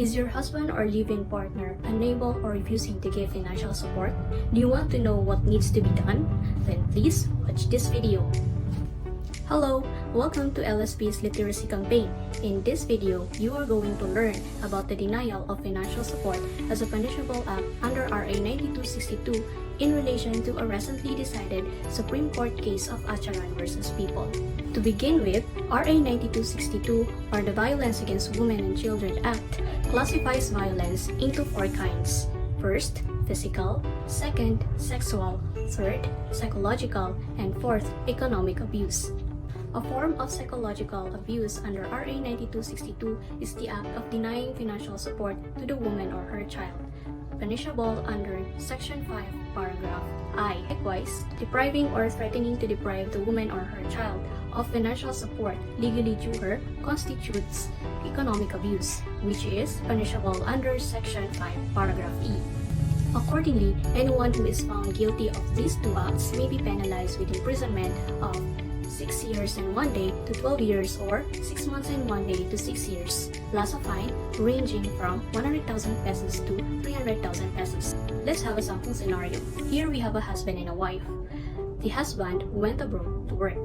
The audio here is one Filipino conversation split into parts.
Is your husband or live-in partner unable or refusing to give financial support? Do you want to know what needs to be done? Then please watch this video. Hello, welcome to LSP's Literacy Campaign. In this video, you are going to learn about the denial of financial support as a punishable act under RA 9262 in relation to a recently decided Supreme Court case of Acharon versus People. To begin with, RA 9262, or the Violence Against Women and Children Act, classifies violence into 4 kinds. First, physical; second, sexual; third, psychological; and fourth, economic abuse. A form of psychological abuse under RA 9262 is the act of denying financial support to the woman or her child, punishable under Section 5, Paragraph I. Likewise, depriving or threatening to deprive the woman or her child of financial support legally due her constitutes economic abuse, which is punishable under Section 5, Paragraph E. Accordingly, anyone who is found guilty of these 2 acts may be penalized with imprisonment of 6 years and 1 day to 12 years or 6 months and 1 day to 6 years, plus a fine ranging from 100,000 pesos to 300,000 pesos. Let's have a sample scenario. Here we have a husband and a wife. The husband went abroad to work.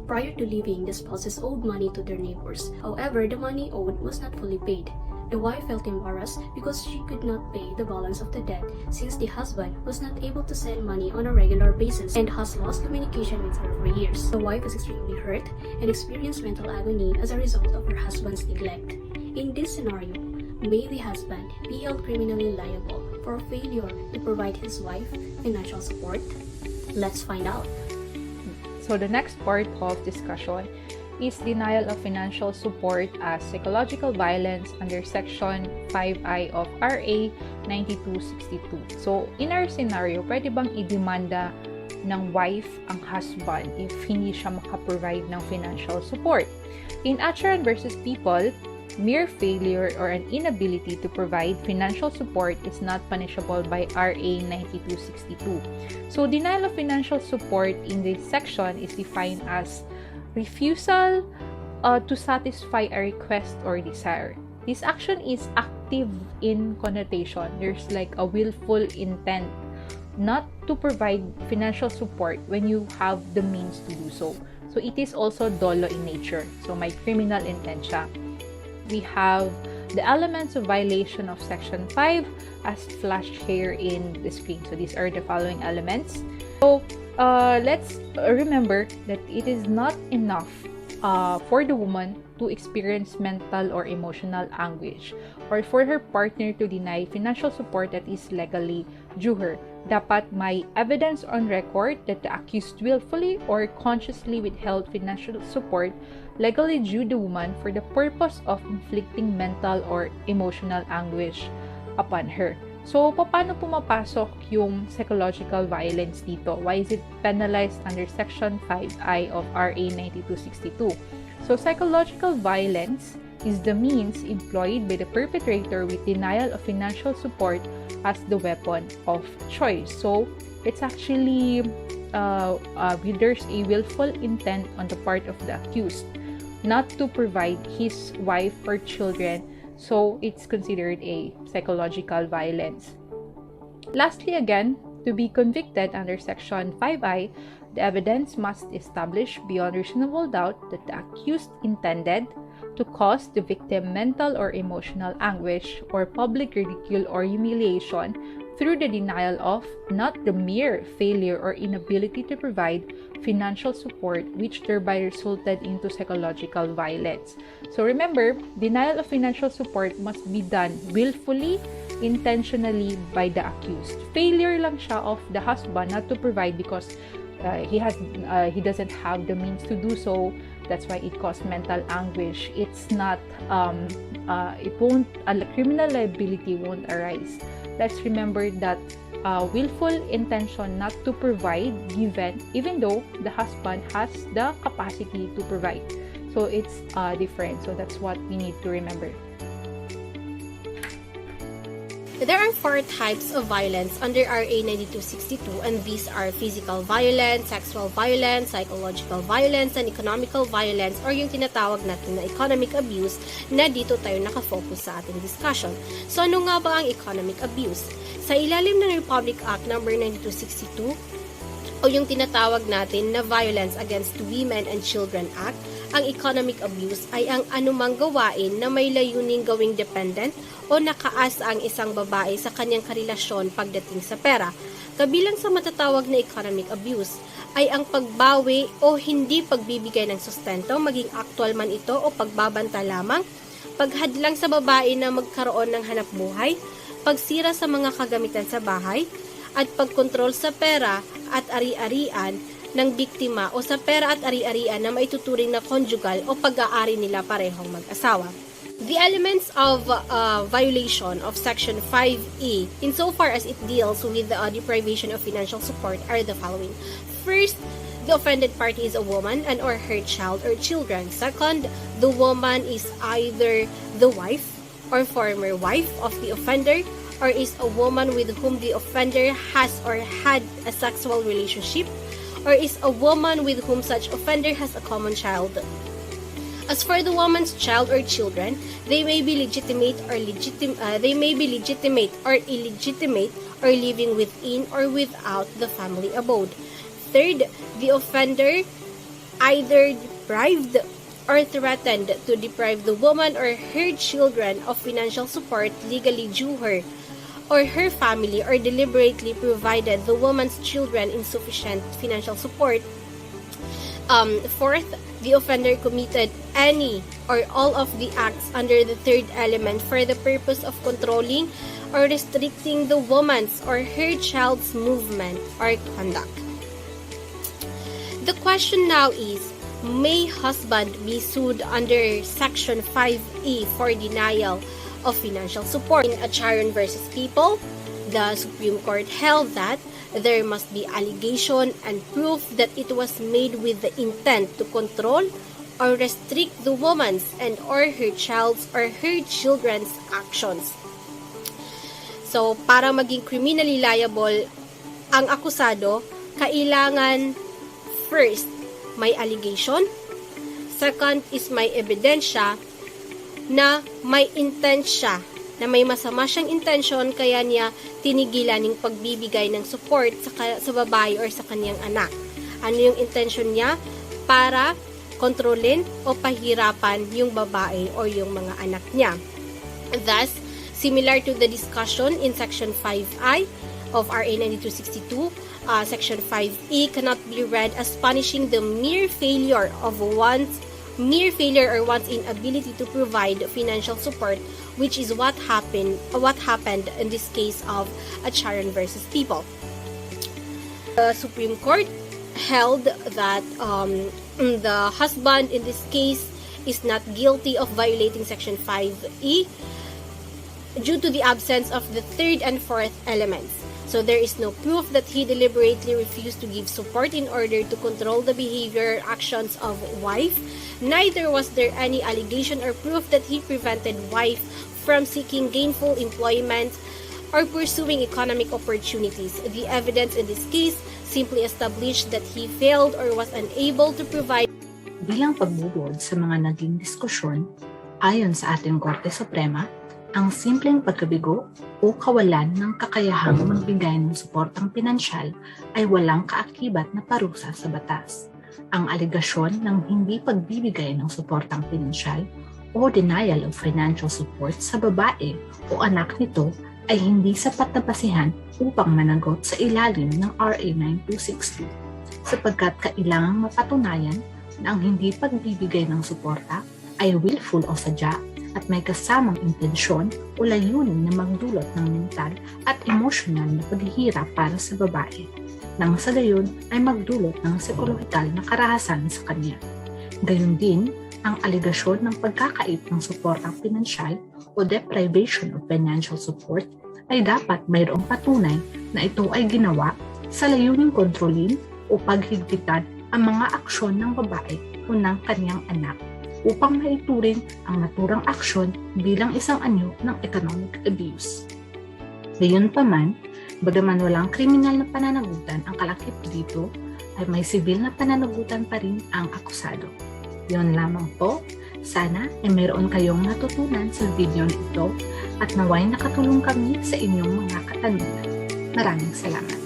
Prior to leaving, the spouses owed money to their neighbors. However, the money owed was not fully paid. The wife felt embarrassed because she could not pay the balance of the debt since the husband was not able to send money on a regular basis and has lost communication with her for years. The wife was extremely hurt and experienced mental agony as a result of her husband's neglect. In this scenario, may the husband be held criminally liable for failure to provide his wife financial support? Let's find out. So the next part of discussion is denial of financial support as psychological violence under Section 5I of RA 9262. So, in our scenario, pwede bang idemanda ng wife ang husband if hindi siya makaprovide ng financial support? In Acharon versus People, mere failure or an inability to provide financial support is not punishable by RA 9262. So, denial of financial support in this section is defined as refusal to satisfy a request or desire. This action is active in connotation. There's like a willful intent not to provide financial support when you have the means to do so. So it is also dolo in nature. So may criminal intent siya. We have the elements of violation of Section 5 as flashed here in the screen. So these are the following elements. So let's remember that it is not enough for the woman to experience mental or emotional anguish or for her partner to deny financial support that is legally due her. Dapat may evidence on record that the accused willfully or consciously withheld financial support legally due the woman for the purpose of inflicting mental or emotional anguish upon her. So, paano pumapasok yung psychological violence dito? Why is it penalized under Section 5I of RA 9262? So, psychological violence is the means employed by the perpetrator with denial of financial support as the weapon of choice. So, it's actually, there's a willful intent on the part of the accused not to provide his wife or children. So, it's considered a psychological violence. Lastly, again, to be convicted under Section 5I, the evidence must establish beyond reasonable doubt that the accused intended to cause the victim mental or emotional anguish or public ridicule or humiliation through the denial of, not the mere failure or inability to provide financial support, which thereby resulted into psychological violence. So remember, denial of financial support must be done willfully, intentionally by the accused. Failure lang siya of the husband not to provide because he doesn't have the means to do so. That's why it caused mental anguish. It's not criminal liability won't arise. Let's remember that willful intention not to provide given even though the husband has the capacity to provide. So it's different. So that's what we need to remember. There are 4 types of violence under RA 9262, and these are physical violence, sexual violence, psychological violence, and economical violence, or yung tinatawag natin na economic abuse, na dito tayo nakafocus sa ating discussion. So ano nga ba ang economic abuse? Sa ilalim ng Republic Act No. 9262, o yung tinatawag natin na Violence Against Women and Children Act, ang economic abuse ay ang anumang gawain na may layuning gawing dependent o nakaas ang isang babae sa kanyang karelasyon pagdating sa pera. Kabilang sa matatawag na economic abuse ay ang pagbawi o hindi pagbibigay ng sustento, maging actual man ito o pagbabanta lamang, paghadlang sa babae na magkaroon ng hanapbuhay, pagsira sa mga kagamitan sa bahay, at pagkontrol sa pera at ari-arian ng biktima o sa pera at ari-arian na maituturing na conjugal o pag-aari nila parehong mag-asawa. The elements of violation of Section 5E, insofar as it deals with the deprivation of financial support, are the following. First, the offended party is a woman and or her child or children. Second, the woman is either the wife or former wife of the offender, or is a woman with whom the offender has or had a sexual relationship, or is a woman with whom such offender has a common child. As for the woman's child or children, they may be legitimate or illegitimate or living within or without the family abode. Third, the offender either deprived or threatened to deprive the woman or her children of financial support legally due her or her family, or deliberately provided the woman's children insufficient financial support. Fourth, the offender committed any or all of the acts under the third element for the purpose of controlling or restricting the woman's or her child's movement or conduct. The question now is, may husband be sued under Section 5E for denial of financial support? In Acharon versus People, the Supreme Court held that there must be allegation and proof that it was made with the intent to control or restrict the woman's and or her child's or her children's actions. So, para maging criminally liable ang akusado, kailangan first, may allegation. Second is may ebidensya na may intent siya, na may masama siyang intention kaya niya tinigilan ng pagbibigay ng support sa babae or sa kanyang anak. Ano yung intention niya? Para kontrolin o pahirapan yung babae o yung mga anak niya. Thus, similar to the discussion in Section 5I of RA 9262, Section 5E cannot be read as punishing the mere failure or one's inability to provide financial support, which is what happened in this case of Acharon versus People. The Supreme Court held that the husband in this case is not guilty of violating Section 5E due to the absence of the third and fourth elements. So there is no proof that he deliberately refused to give support in order to control the behavior or actions of wife. Neither was there any allegation or proof that he prevented wife from seeking gainful employment or pursuing economic opportunities. The evidence in this case simply established that he failed or was unable to provide. Bilang pagbubod sa mga naging diskusyon, ayon sa ating Korte Suprema, ang simpleng pagkabigo o kawalan ng kakayahang magbigay ng suportang pinansyal ay walang kaakibat na parusa sa batas. Ang aligasyon ng hindi pagbibigay ng suportang pinansyal o denial of financial support sa babae o anak nito ay hindi sapat na basihan upang managot sa ilalim ng RA 9262 sapagkat kailangang mapatunayan na ang hindi pagbibigay ng suporta ay willful o sadya at may kasamang intensyon o layunin na magdulot ng mental at emosyonal na paghihirap para sa babae, nang sa gayon ay magdulot ng psikolohikal na karahasan sa kanya. Gayon din, ang aligasyon ng pagkakait ng suportang pinansyal o deprivation of financial support ay dapat mayroong patunay na ito ay ginawa sa layuning kontrolin o paghigpitan ang mga aksyon ng babae o ng kanyang anak upang maituring ang naturang aksyon bilang isang anyo ng economic abuse. Gayunpaman, bagaman walang kriminal na pananagutan ang kalakip dito, ay may sibil na pananagutan pa rin ang akusado. Yun lamang po. Sana ay meron kayong natutunan sa video na ito at naway nakatulong kami sa inyong mga katanungan. Maraming salamat.